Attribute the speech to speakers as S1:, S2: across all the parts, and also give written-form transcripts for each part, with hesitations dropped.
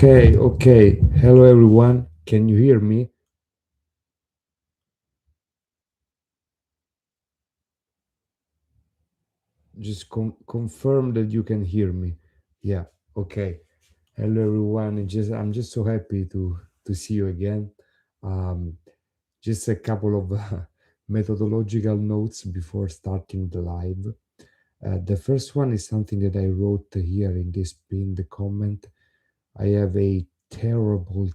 S1: Okay. Hello, everyone. Can you hear me? Just confirm that you can hear me. Yeah. Okay. Hello, everyone. I'm just so happy to see you again. Um, just a couple of methodological notes before starting the live. The first one is something that I wrote here in this pinned comment. I have a terrible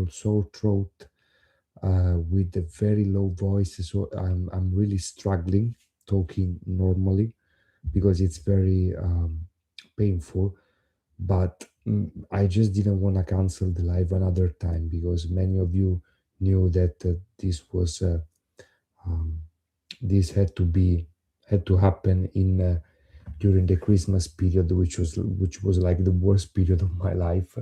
S1: sore throat with a very low voice. So I'm really struggling talking normally because it's very painful. But I just didn't want to cancel the live another time because many of you knew that um, this had to happen in during the Christmas period, which was like the worst period of my life,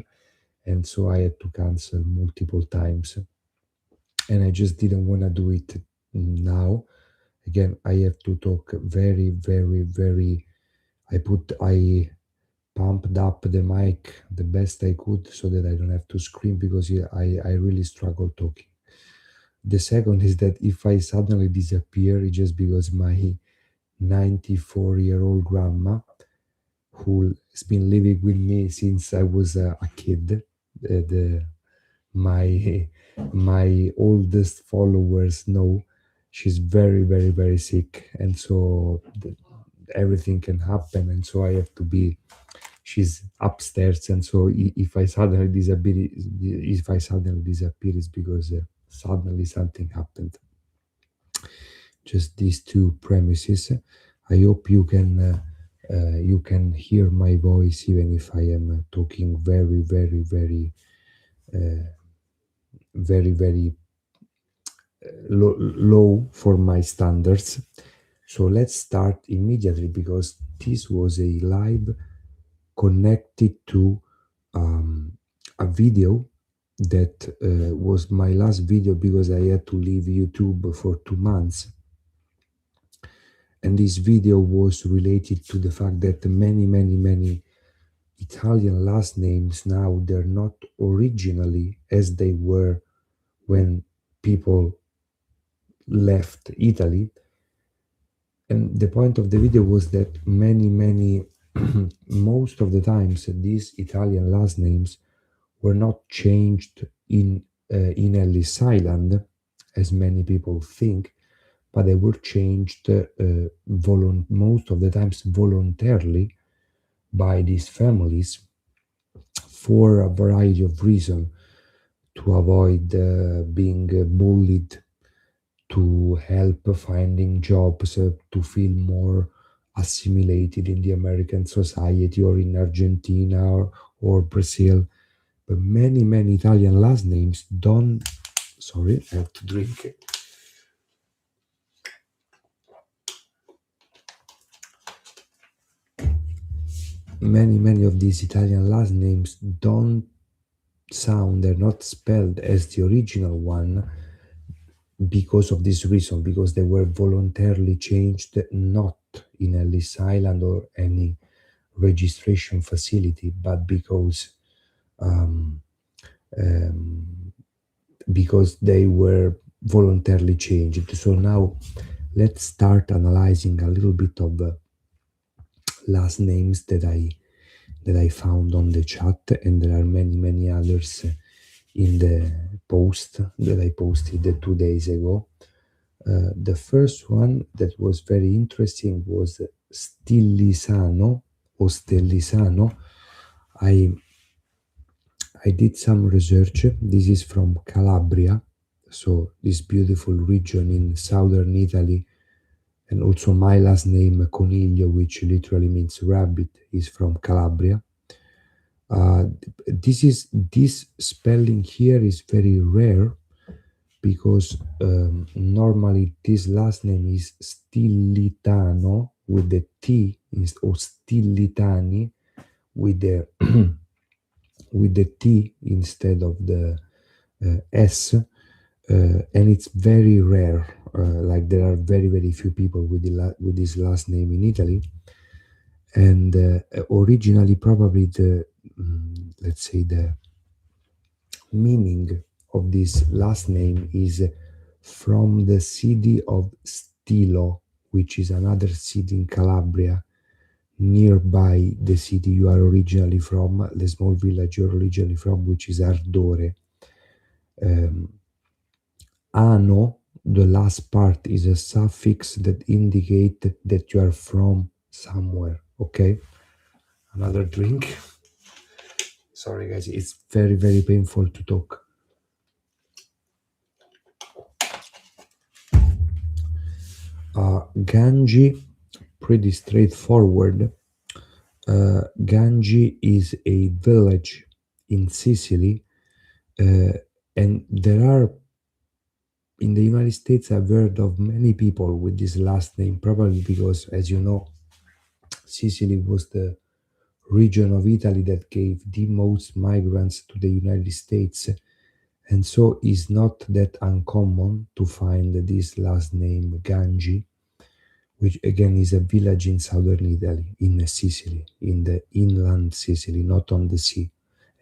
S1: and so I had to cancel multiple times, and I just didn't want to do it now. Again, I have to talk very. I pumped up the mic the best I could so that I don't have to scream because yeah, I really struggle talking. The second is that if I suddenly disappear, it's just because my 94-year-old grandma, who has been living with me since I was a kid, the my my oldest followers know she's very sick, and so everything can happen, and so I have to be. She's upstairs, and so if I suddenly disappear, it's because suddenly something happened. Just these two premises. I hope you can hear my voice even if I am talking very low for my standards. So let's start immediately because this was a live connected to a video that was my last video because I had to leave YouTube for 2 months. And this video was related to the fact that many Italian last names now they're not originally as they were when people left Italy. And the point of the video was that many most of the times these Italian last names were not changed in Ellis Island, as many people think, but they were changed most of the times voluntarily by these families for a variety of reasons to avoid being bullied, to help finding jobs, to feel more assimilated in the American society or in Argentina or Brazil. But many Italian last names don't. Sorry, I have to drink. Many of these Italian last names don't sound, they're not spelled as the original one because of this reason, because they were voluntarily changed, not in Ellis Island or any registration facility, but um, um, because they were voluntarily changed. So now let's start analyzing a little bit of the last names that I found on the chat, and there are many others in the post that I posted 2 days ago. The first one that was very interesting was Stillisano or Stellisano. I I did some research. This is from Calabria, so this beautiful region in southern Italy, and also my last name Coniglio, which literally means rabbit, is from Calabria. This spelling here is very rare because normally this last name is Stillitano with the T or Stillitani with the with the T instead of the S, and it's very rare. Like there are very few people with with this last name in Italy, and originally probably let's say the meaning of this last name is from the city of Stilo, which is another city in Calabria, nearby the city you are originally from, the small village you're originally from, which is Ardore. Um, Ano, the last part, is a suffix that indicate that you are from somewhere. Okay, another drink. Sorry, guys, it's very, very painful to talk. Ganji, pretty straightforward. Ganji is a village in Sicily, uh, and there are in the United States. I've heard of many people with this last name, probably because, as you know, Sicily was the region of Italy that gave the most migrants to the United States, and so it's not that uncommon to find this last name Ganji, which again is a village in southern Italy, in Sicily, in the inland Sicily, not on the sea,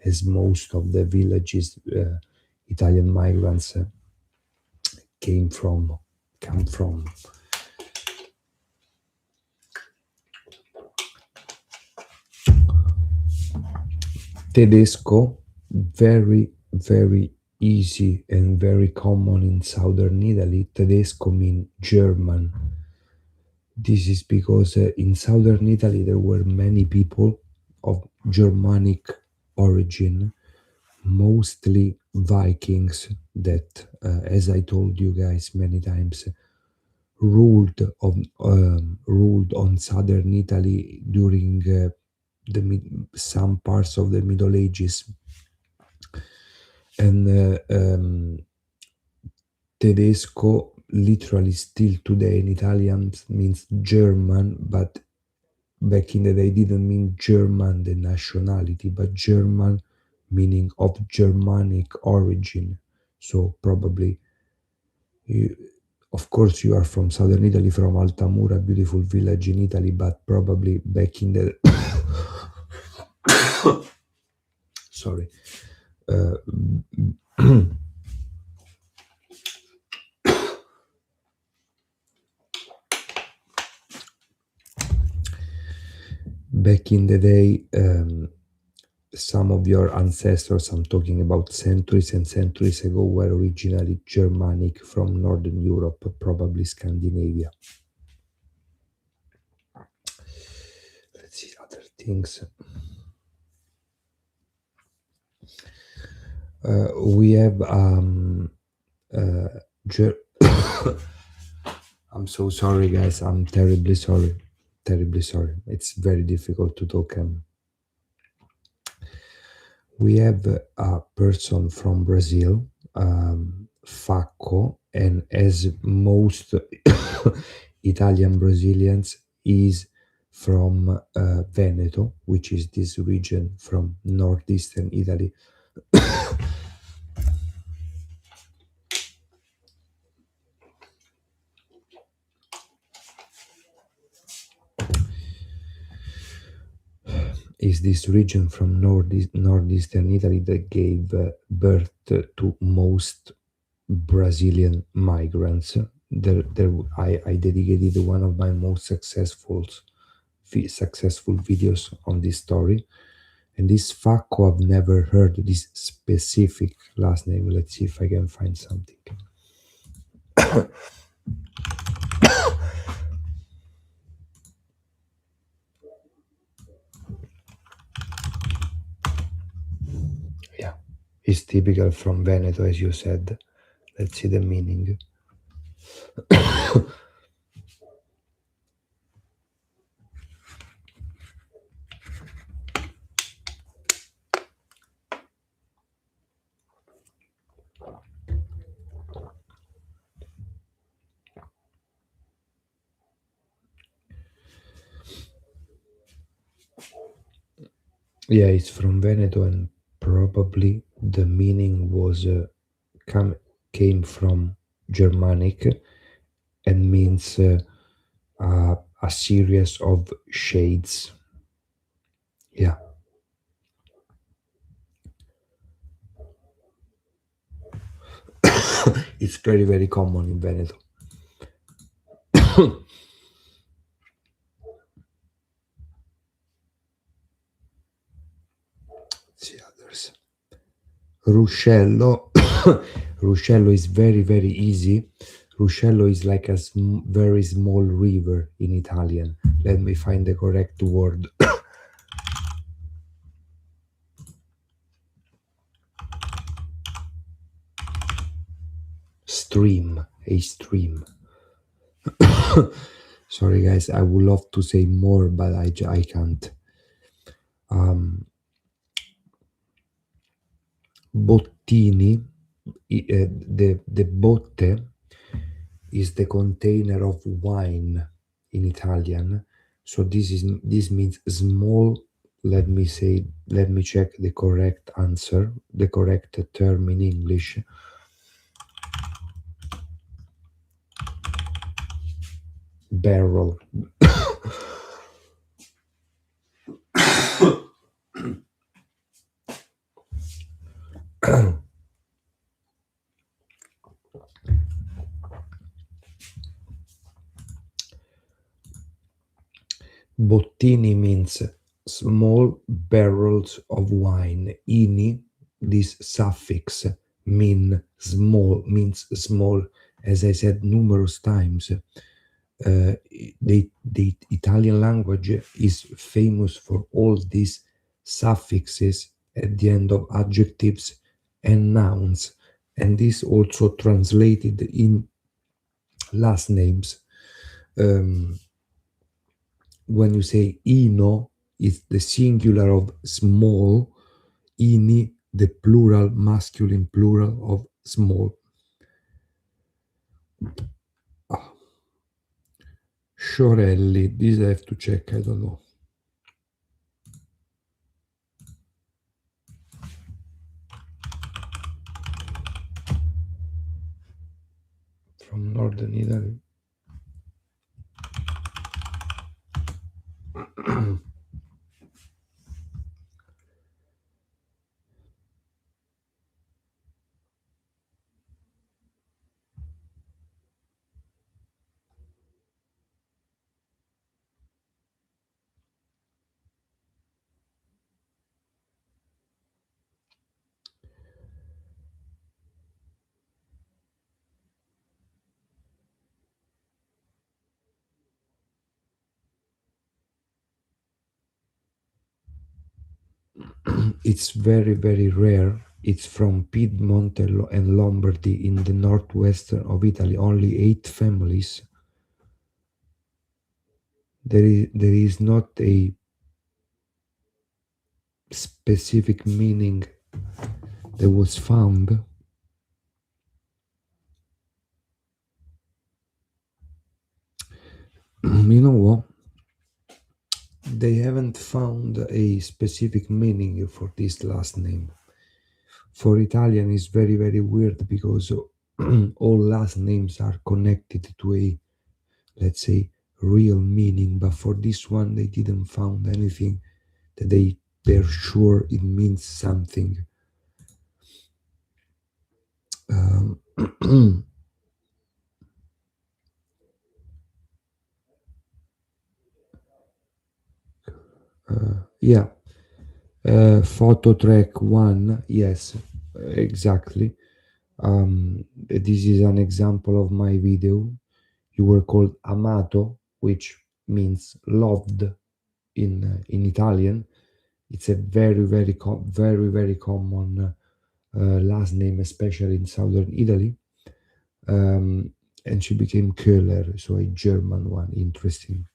S1: as most of the villages Italian migrants came from, come from. Tedesco, very, very easy and very common in southern Italy. Tedesco means German. This is because in southern Italy there were many people of Germanic origin, mostly Vikings that, as I told you guys many times, ruled on southern Italy during some parts of the Middle Ages, and Tedesco literally still today in Italian means German, but back in the day didn't mean German the nationality, but German meaning of Germanic origin. So probably you, of course you are from southern Italy, from Altamura, beautiful village in Italy, but probably back in the sorry, uh, back in the day, some of your ancestors, I'm talking about centuries and centuries ago, were originally Germanic from Northern Europe, probably Scandinavia. Let's see other things. We have Ger- I'm so sorry, guys. I'm terribly sorry. Terribly sorry. It's very difficult to talk. We have a person from Brazil, Facco, and as most Italian Brazilians, is from Veneto, which is this region from northeastern Italy. Is this region from northeastern Italy that gave birth to most Brazilian migrants. I dedicated one of my most successful videos on this story. And this Facco, I've never heard this specific last name. Let's see if I can find something. Yeah, it's typical from Veneto, as you said. Let's see the meaning. Yeah, it's from Veneto, and probably the meaning was come came from Germanic and means a series of shades. Yeah, It's very, very common in Veneto. See others. Ruscello. Ruscello is very, very easy. Ruscello is like a very small river in Italian. Let me find the correct word. Stream. A stream. Sorry, guys. I would love to say more, but I can't. Bottini. The botte is the container of wine in Italian. So this means small. Let me check the correct answer, the correct term in English. Barrel. Bottini means small barrels of wine. Ini, this suffix, means small. As I said numerous times, the Italian language is famous for all these suffixes at the end of adjectives and nouns, and this also translated in last names. When you say ino, it's the singular of small, ini, the plural, masculine plural of small. Sciorelli, this I have to check, I don't know. From northern Italy. It's very, very rare. It's from Piedmont and Lombardy in the northwest of Italy. Only 8 families. There is not a specific meaning that was found. You know what? They haven't found a specific meaning for this last name. For Italian, it's very, very weird because all last names are connected to a, let's say, real meaning. But for this one, they didn't found anything that they're sure it means something. Um, yeah, photo track one, yes, exactly. This is an example of my video. You were called amato, which means loved in Italian. It's a very, very, very, very common last name, especially in southern Italy. And she became Köhler, so a German one. Interesting.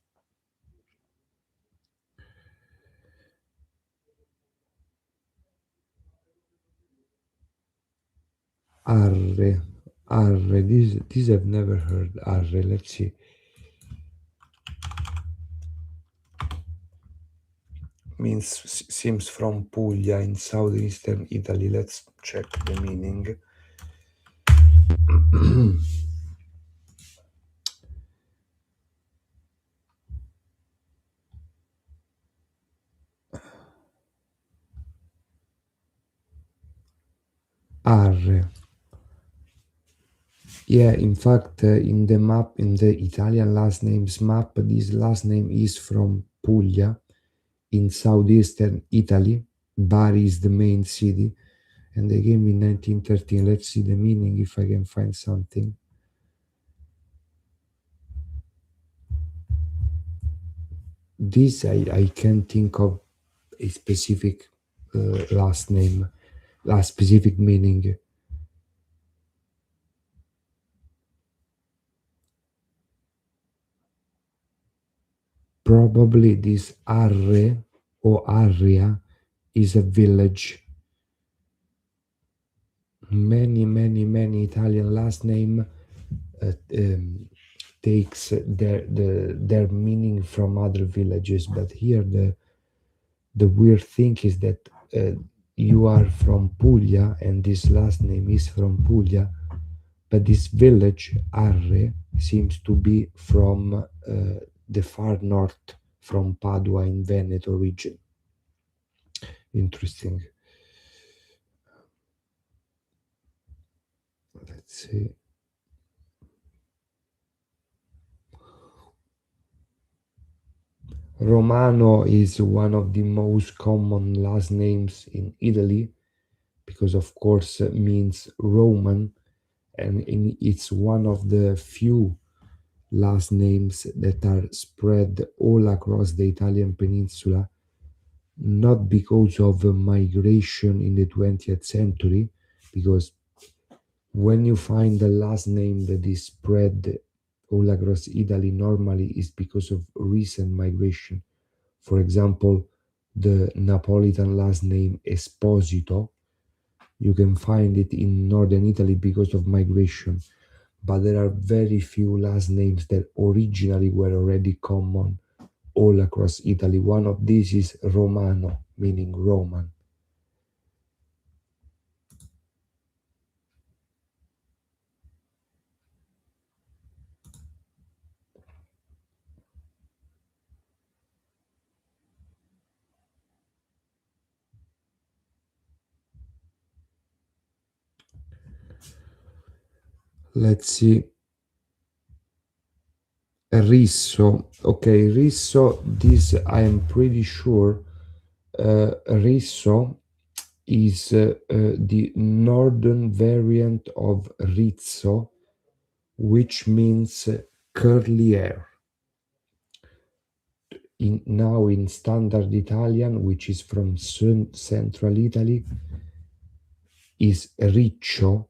S1: Arre, arre. This I've never heard. Arre. Let's see. Means seems from Puglia in southeastern Italy. Let's check the meaning. Arre. Yeah, in fact, in the map, in the Italian last names map, this last name is from Puglia in southeastern Italy. Bari is the main city, and they came in 1913. Let's see the meaning if I can find something. This I can think of a specific last name, last specific meaning. Probably this Arre or Arria is a village. Many Italian last name takes their meaning from other villages, but here the weird thing is that you are from Puglia and this last name is from Puglia, but this village Arre seems to be from the far north, from Padua in Veneto region. Interesting. Let's see. Romano is one of the most common last names in Italy because, of course, means Roman, and it's one of the few last names that are spread all across the Italian peninsula, not because of migration in the 20th century, because when you find the last name that is spread all across Italy, normally is because of recent migration. For example, the Napolitan last name Esposito, you can find it in northern Italy because of migration, but there are very few last names that originally were already common all across Italy. One of these is Romano, meaning Roman. Let's see. Risso. Okay, Risso, this I am pretty sure. Risso is the northern variant of Rizzo, which means curly hair. Now in standard Italian, which is from central Italy, is riccio,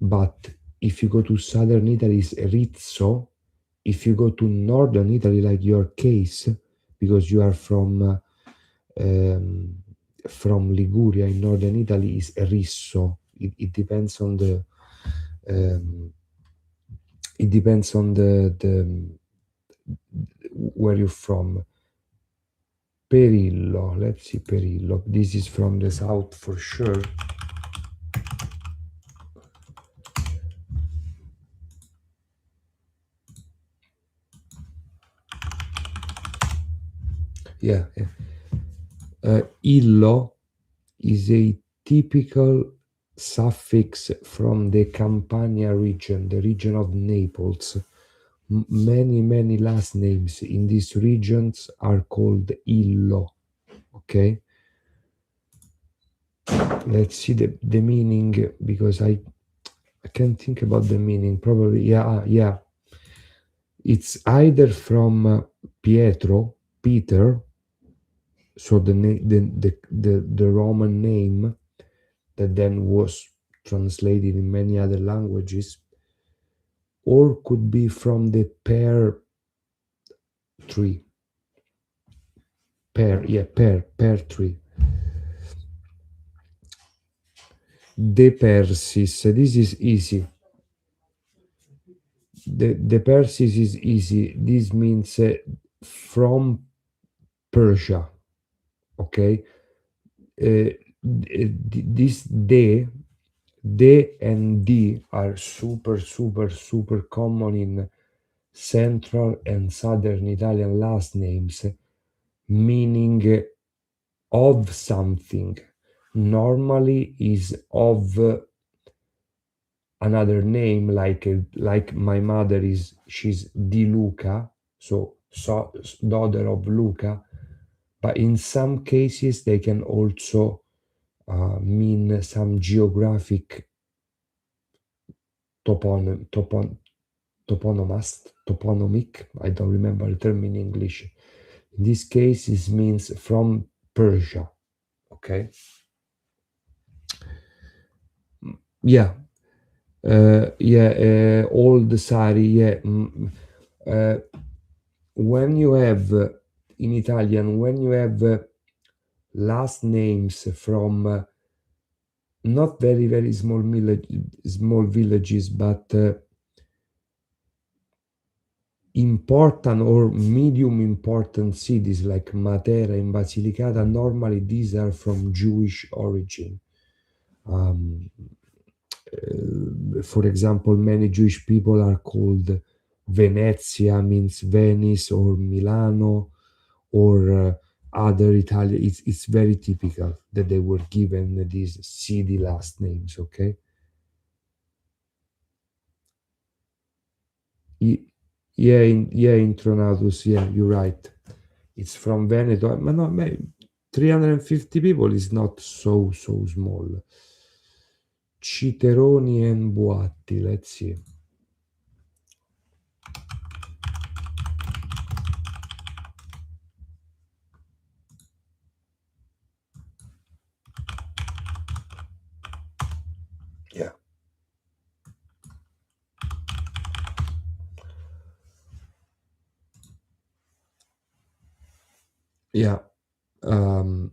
S1: but if you go to southern Italy, it's rizzo. If you go to northern Italy, like your case, because you are um, from Liguria in northern Italy, is risso. It depends on the um, it depends on the where you're from. Perillo, let's see Perillo. This is from the south for sure. Yeah, yeah. Illo is a typical suffix from the Campania region, the region of Naples. Many last names in these regions are called Illo. Okay, let's see the meaning because I can't think about the meaning. Probably, yeah. It's either from Pietro, Peter, so the Roman name that then was translated in many other languages, or could be from the pear tree. Pear tree. De Persis, this is easy. The Persis is easy. This means from Persia. Okay, this D and D are super common in central and southern Italian last names, meaning of something. Normally is of another name like my mother is she's Di Luca, so daughter of Luca, but in some cases they can also mean some geographic toponym, toponymic. I don't remember the term in English. In this case, it means from Persia. Okay. Yeah. Old Sari. Yeah. When you have in Italian, when you have last names from not very small villages, but important or medium important cities like Matera and Basilicata, normally these are from Jewish origin. Um, for example, many Jewish people are called Venezia, means Venice, or Milano, or other Italian. It's very typical that they were given these city last names. Okay. Y- Yeah, in Tronatus, yeah, you're right. It's from Veneto, but no, 350 people is not so small. Citeroni and Boatti, let's see. Yeah, yeah, um,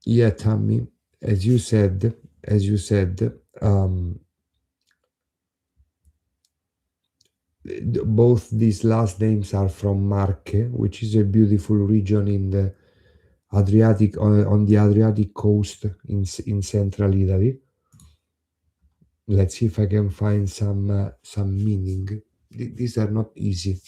S1: yeah, Tammy. As you said, both these last names are from Marche, which is a beautiful region in the Adriatic on the Adriatic coast in central Italy. Let's see if I can find some meaning. These are not easy.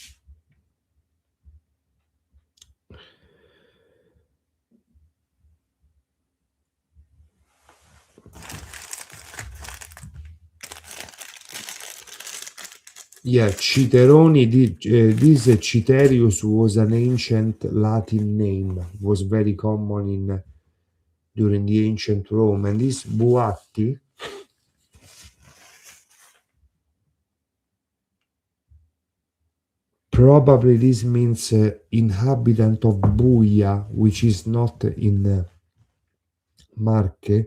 S1: Yeah, Citeroni. This Citerius was an ancient Latin name. Was very common in during the ancient Rome, and this Buatti probably this means inhabitant of Buia, which is not in Marche,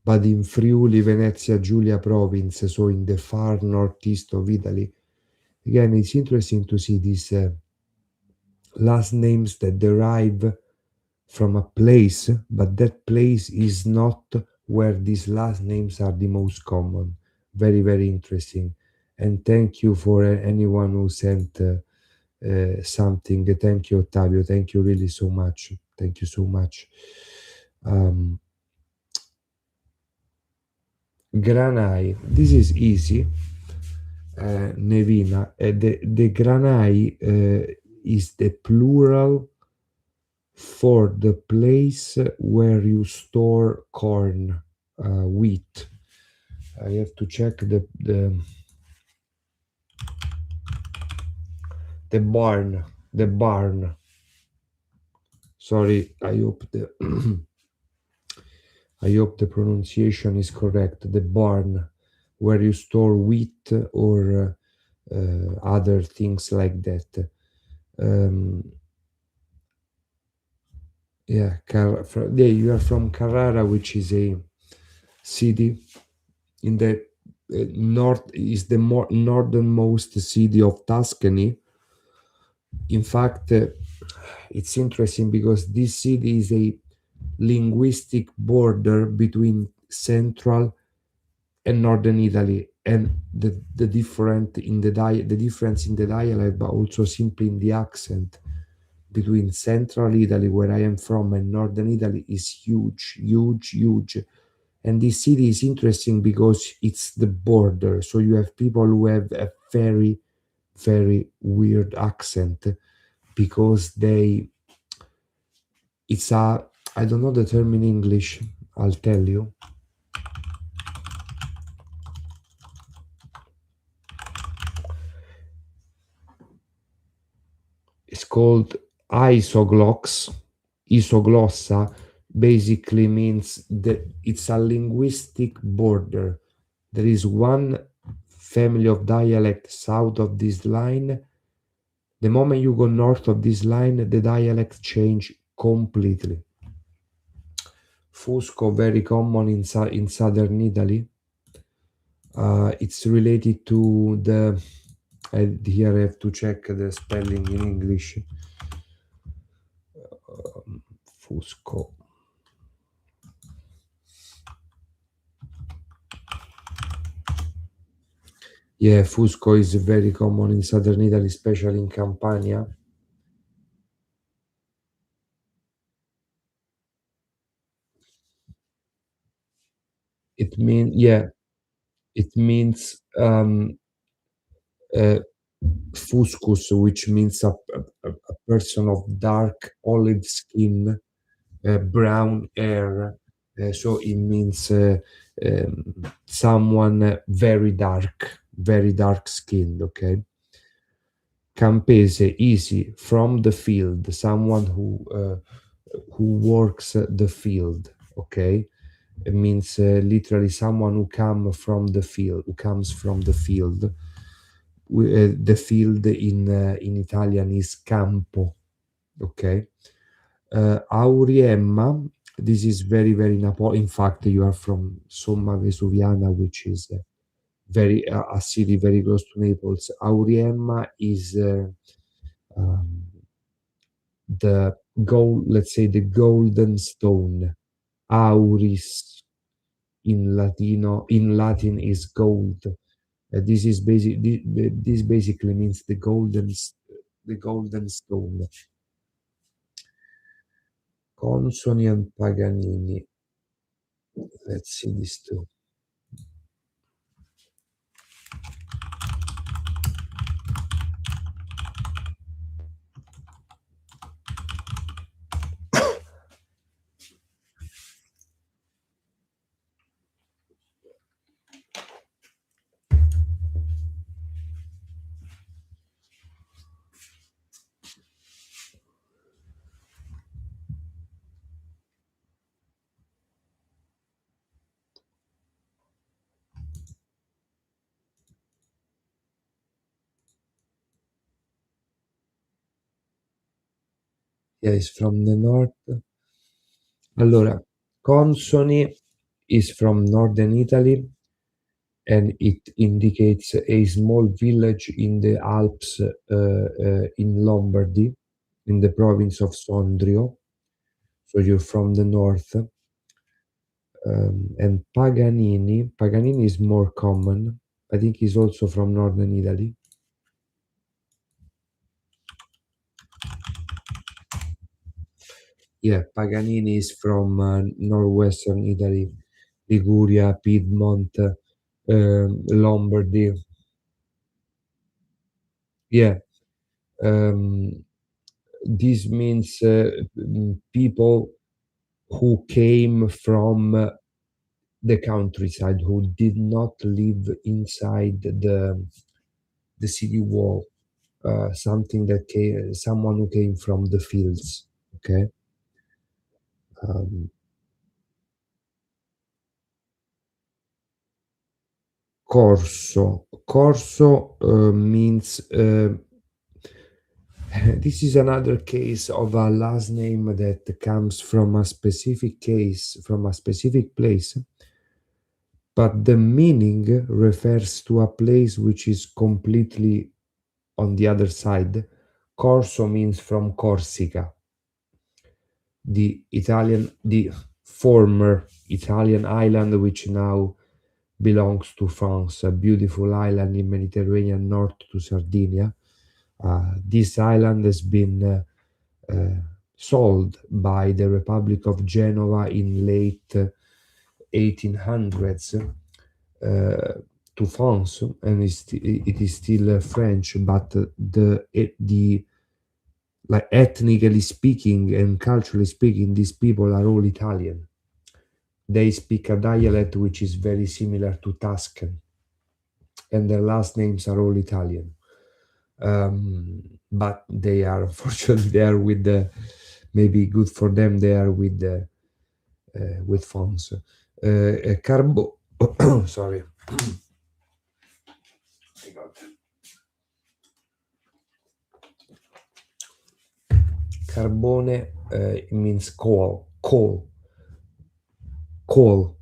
S1: but in Friuli, Venezia, Giulia province, so in the far northeast of Italy. Again, it's interesting to see these last names that derive from a place, but that place is not where these last names are the most common. Very interesting. And thank you for anyone who sent something. Thank you, Ottavio. Thank you really so much. Thank you so much. Um, Granai. This is easy. Nevina. The granai is the plural for the place where you store corn, wheat. I have to check the barn. The barn. Sorry, I hope the I hope the pronunciation is correct. The barn, where you store wheat or other things like that. Um, yeah, you are from Carrara, which is a city in the north, is the more northernmost city of Tuscany. In fact, it's interesting because this city is a linguistic border between central and northern Italy, and the the difference in the dialect, but also simply in the accent between central Italy, where I am from, and northern Italy is huge. And this city is interesting because it's the border, so you have people who have a very weird accent because it's a I don't know the term in English. I'll tell you. called isogloss. Isoglossa basically means that it's a linguistic border. There is one family of dialect south of this line. The moment you go north of this line, the dialects change completely. Fusco, very common in southern Italy. It's related to the. Here I have to check the spelling in English. Fusco. Yeah, Fusco is very common in southern Italy, especially in Campania. It means uh, fuscus, which means a person of dark olive skin, brown hair. So it means someone very dark skinned. Okay. Campese, easy, from the field, someone who works the field. Okay. It means literally someone who comes from the field. The field in Italian is campo. Okay. Auriemma, this is very In fact, you are from Somma Vesuviana, which is very a city very close to Naples. Auriemma is um, the gold, let's say the golden stone. Auris in Latin is gold. This basically means the golden stone. Consoni and Paganini. Let's see these two. Yeah, it's from the north. Allora, Consoni is from northern Italy and it indicates a small village in the Alps in Lombardy, in the province of Sondrio. So you're from the north. And Paganini is more common. I think he's also from northern Italy. Yeah, Paganini is from northwestern Italy, Liguria, Piedmont, Lombardy. Yeah, um, this means people who came from the countryside, who did not live inside the city wall. Someone who came from the fields. Okay. Um, Corso means this is another case of a last name that comes from a specific case, from a specific place, but the meaning refers to a place which is completely on the other side. Corso means from Corsica, the former Italian island which now belongs to France, a beautiful island in Mediterranean north to Sardinia. This island has been sold by the Republic of Genova in late 1800s to France, and it is still French, but the like ethnically speaking and culturally speaking, these people are all Italian. They speak a dialect which is very similar to Tuscan, and their last names are all Italian. But they are unfortunately they are with the maybe good for them they are with phones. Carbo sorry, I got carbone. It means coal.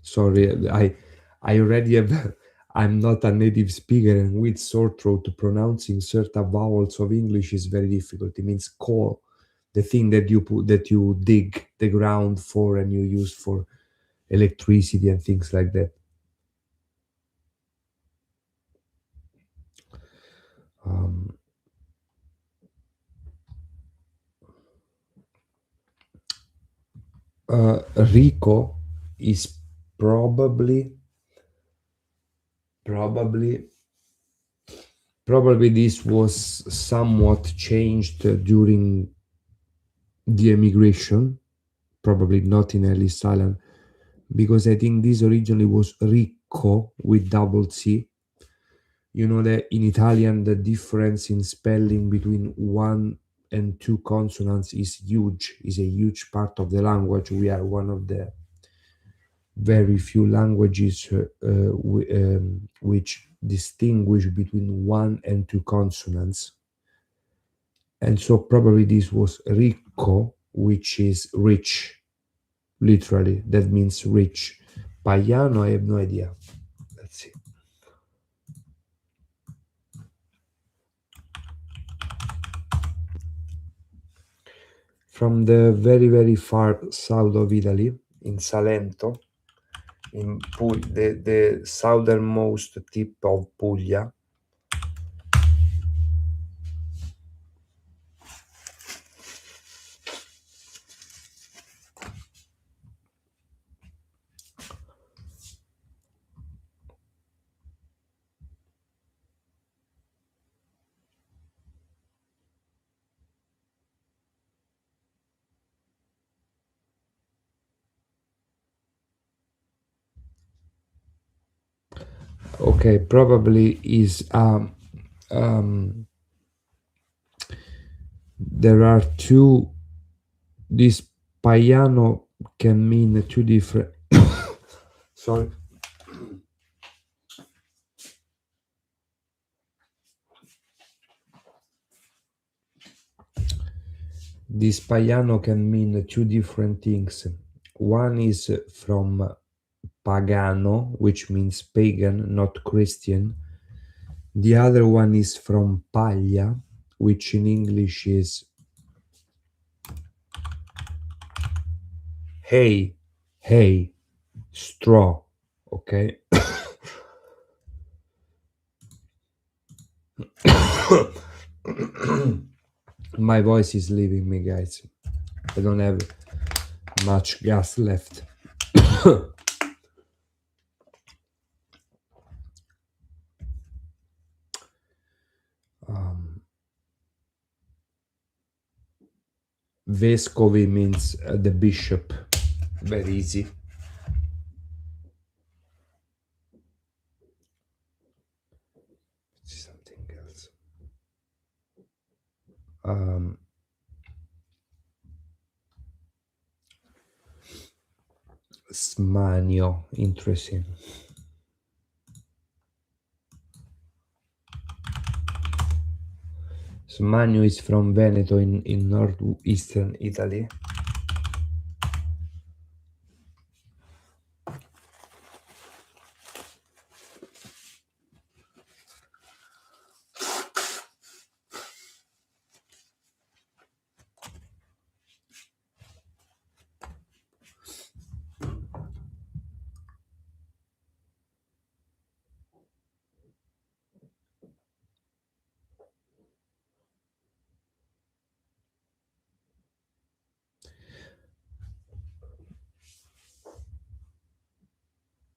S1: Sorry, I already have. I'm not a native speaker, and with sore throat, pronouncing certain vowels of English is very difficult. It means coal, the thing that you dig the ground for and you use for electricity and things like that. Um, Rico is probably probably probably this was somewhat changed during the emigration, probably not in Ellis Island, because I think this originally was Ricco with double C. You know that in Italian the difference in spelling between one and two consonants is huge, is a huge part of the language. We are one of the very few languages which distinguish between one and two consonants. And so probably this was ricco, which is rich, literally. That means rich. Paiano, I have no idea. Let's see. From the very, very far south of Italy, in Salento, in the southernmost tip of Puglia. Okay, probably is um, there are two. This Paiano can mean two different. Sorry. This Paiano can mean two different things. One is from pagano, which means pagan, not Christian. The other one is from paglia, which in English is hay, hay, straw. Okay. My voice is leaving me, guys. I don't have much gas left. um, Vescovi means the bishop. Very easy. Something else. Smanio, interesting. Smanio is from Veneto in northeastern Italy.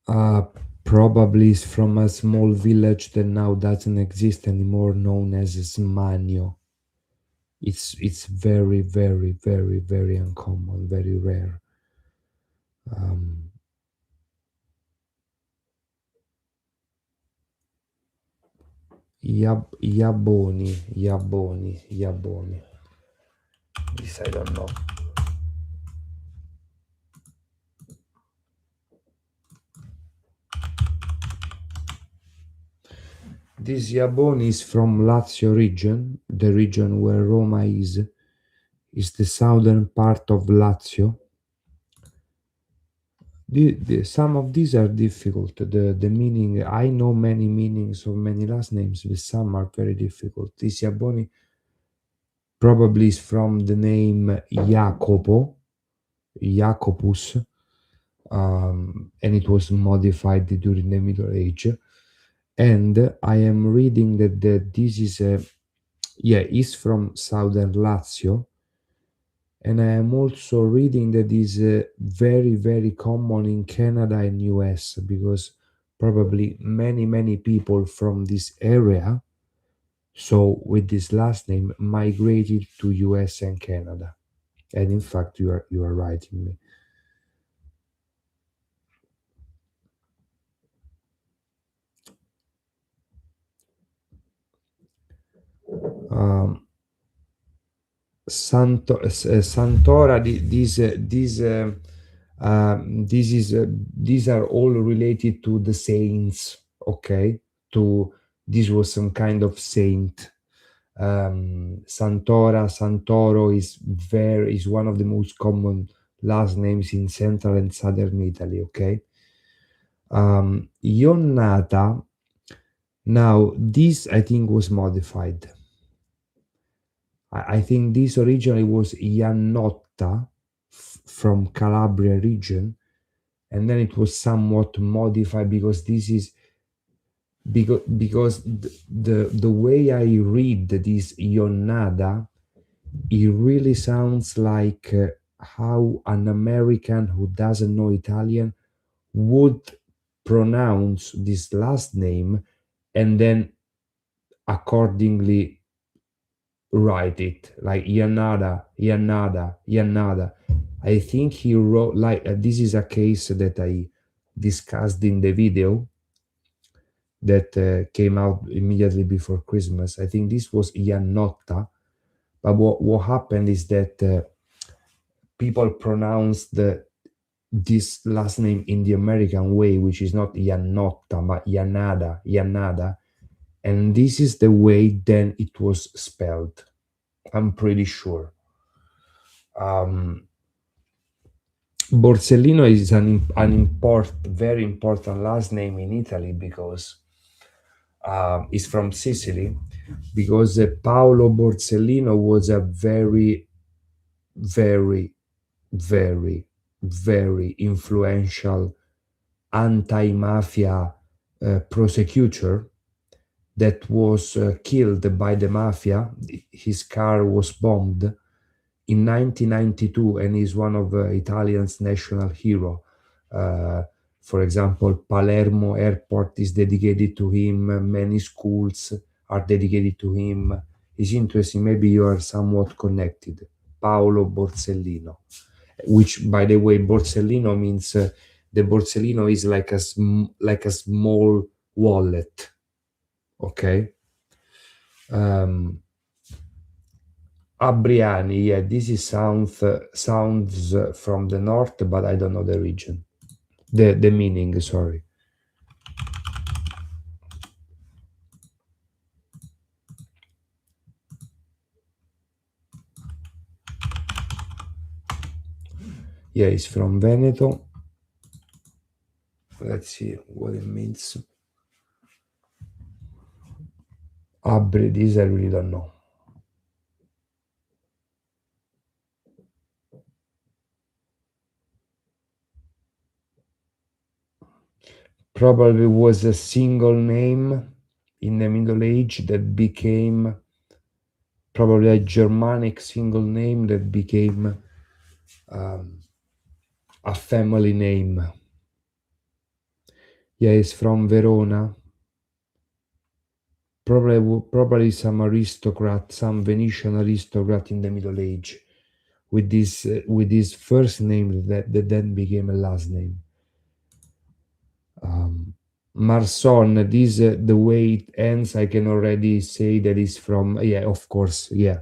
S1: Uh, Probably is from a small village that now doesn't exist anymore, known as Smanio. It's very, very, very, very uncommon, very rare. Um, Iaboni. This I don't know. This Iaboni is from Lazio region, the region where Roma is the southern part of Lazio. Some of these are difficult. The meaning, I know many meanings of many last names, but some are very difficult. This Iaboni probably is from the name Jacopo, Jacobus, and it was modified during the Middle Age. And I am reading that this is is from southern Lazio, and I am also reading that is very very common in Canada and US, because probably many people from this area, so with this last name, migrated to US and Canada. And in fact, you are right in me. Um, Santora, these are all related to the saints. Okay, to this was some kind of saint. Santora, Santoro is one of the most common last names in central and southern Italy. Okay, Ionnata. Now this I think was modified. I think this originally was Iannotta from Calabria region, and then it was somewhat modified because this is because the way I read this Ionnada, it really sounds like how an American who doesn't know Italian would pronounce this last name and then accordingly write it like Iannada. I think he wrote like this is a case that I discussed in the video that came out immediately before Christmas. I think this was Iannotta, but what happened is that people pronounced this last name in the American way, which is not Iannotta but Iannada, and this is the way then it was spelled. I'm pretty sure. Borsellino is very important last name in Italy because it's from Sicily. Because Paolo Borsellino was a very, very, very, very influential anti-mafia prosecutor that was killed by the mafia. His car was bombed in 1992 and is one of Italian's national hero. For example, Palermo Airport is dedicated to him. Many schools are dedicated to him. It's interesting. Maybe you are somewhat connected. Paolo Borsellino, which, by the way, Borsellino means the Borsellino is like like a small wallet. Okay. Abriani, yeah, this is sounds from the north, but I don't know the region. The meaning, sorry. Yeah, it's from Veneto. Let's see what it means. Abri, this I really don't know. Probably was a single name in the Middle Age that became probably a Germanic single name that became a family name. Yeah, it's from Verona. Probably some aristocrat, some Venetian aristocrat in the Middle Age, with this first name that then became a last name. Marson, this the way it ends, I can already say that is from, yeah, of course, yeah.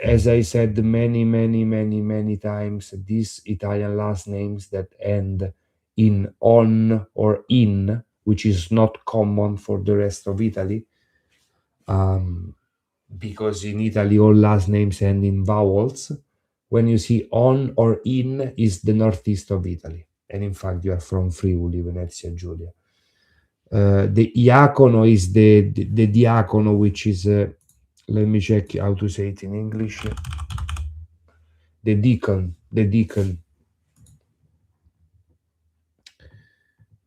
S1: As I said many times, these Italian last names that end in on or in, which is not common for the rest of Italy, um, because in Italy all last names end in vowels. When you see on or in, is the northeast of Italy, and in fact you are from Friuli, Venezia Giulia. The Iacono is the diacono, which is let me check how to say it in English. The deacon.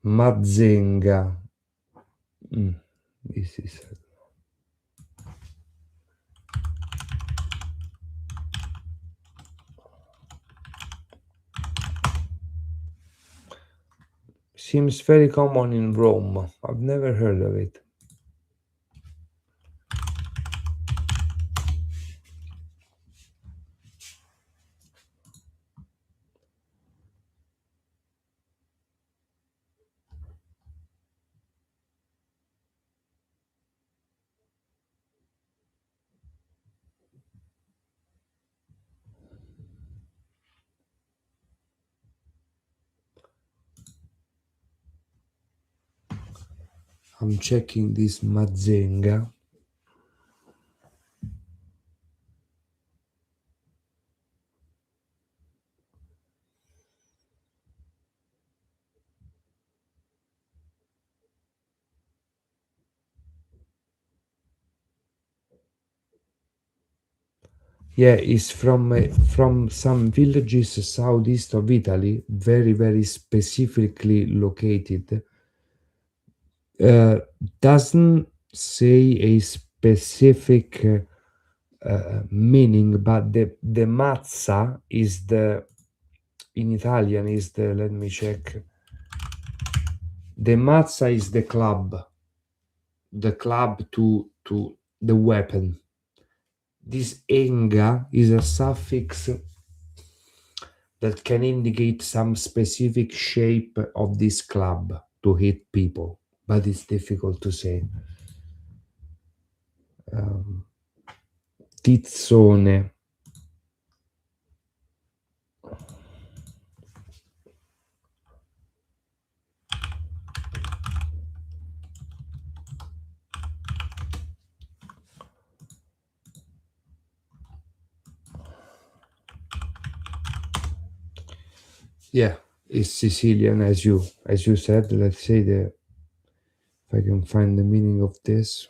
S1: Mazenga. This is seems very common in Rome. I've never heard of it. I'm checking this Mazenga. Yeah, it's from some villages southeast of Italy, very specifically located. Uh, doesn't say a specific meaning, but the mazza is the in Italian is the, let me check. The mazza is the club to the weapon. This enga is a suffix that can indicate some specific shape of this club to hit people, but it's difficult to say. Um, Tizzone. Yeah, it's Sicilian as you said. Let's say that if I can find the meaning of this.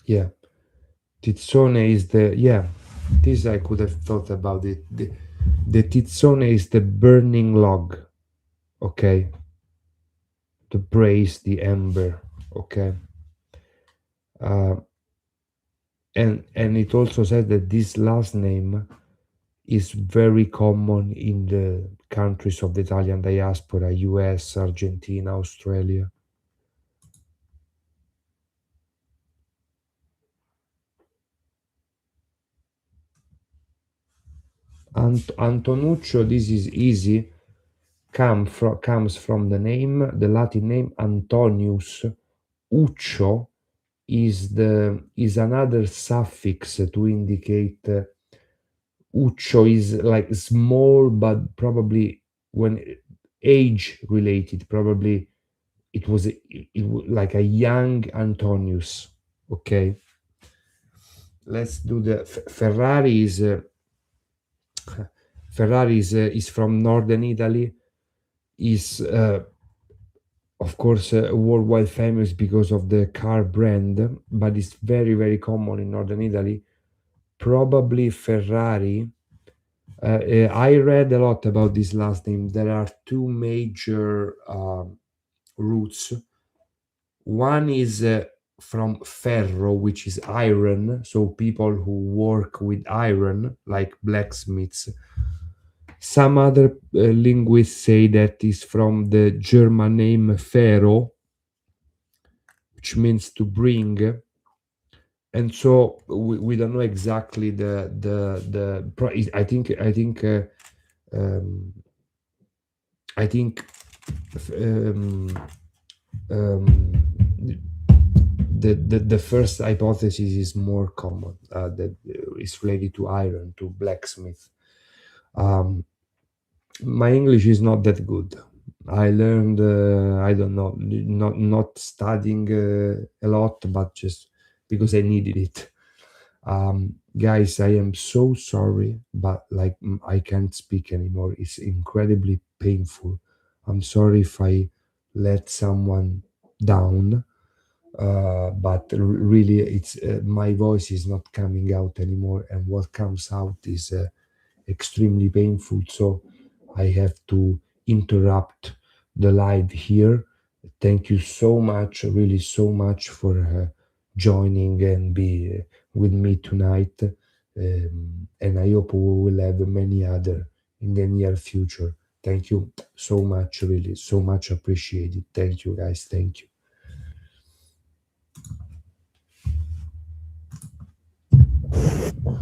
S1: Yeah, Tizzone is the, yeah. This I could have thought about it. The tizzone is the burning log. Okay, to braise the ember. Okay, uh, and it also said that this last name is very common in the countries of the Italian diaspora: U.S., Argentina, Australia. Antonuccio, this is easy. Comes from the Latin name Antonius. Uccio is another suffix to indicate uccio is like small, but probably when age related, probably like a young Antonius. Okay, let's do the Ferrari is is from northern Italy. Is of course worldwide famous because of the car brand, but it's very common in northern Italy. Probably Ferrari. I read a lot about this last name. There are two major roots. One is from ferro, which is iron, so people who work with iron, like blacksmiths. Some other linguists say that is from the German name "fero," which means to bring, and so we don't know exactly um, I think um, um, the first hypothesis is more common, that is related to iron, to blacksmith. Um, my English is not that good. I learned, I don't know, not studying a lot, but just because I needed it. Guys, I am so sorry, but like I can't speak anymore. It's incredibly painful. I'm sorry if I let someone down, but really, it's my voice is not coming out anymore, and what comes out is extremely painful. So I have to interrupt the live here. Thank you so much, really so much for joining and be with me tonight. And I hope we will have many other in the near future. Thank you so much, really, so much appreciated. Thank you, guys. Thank you.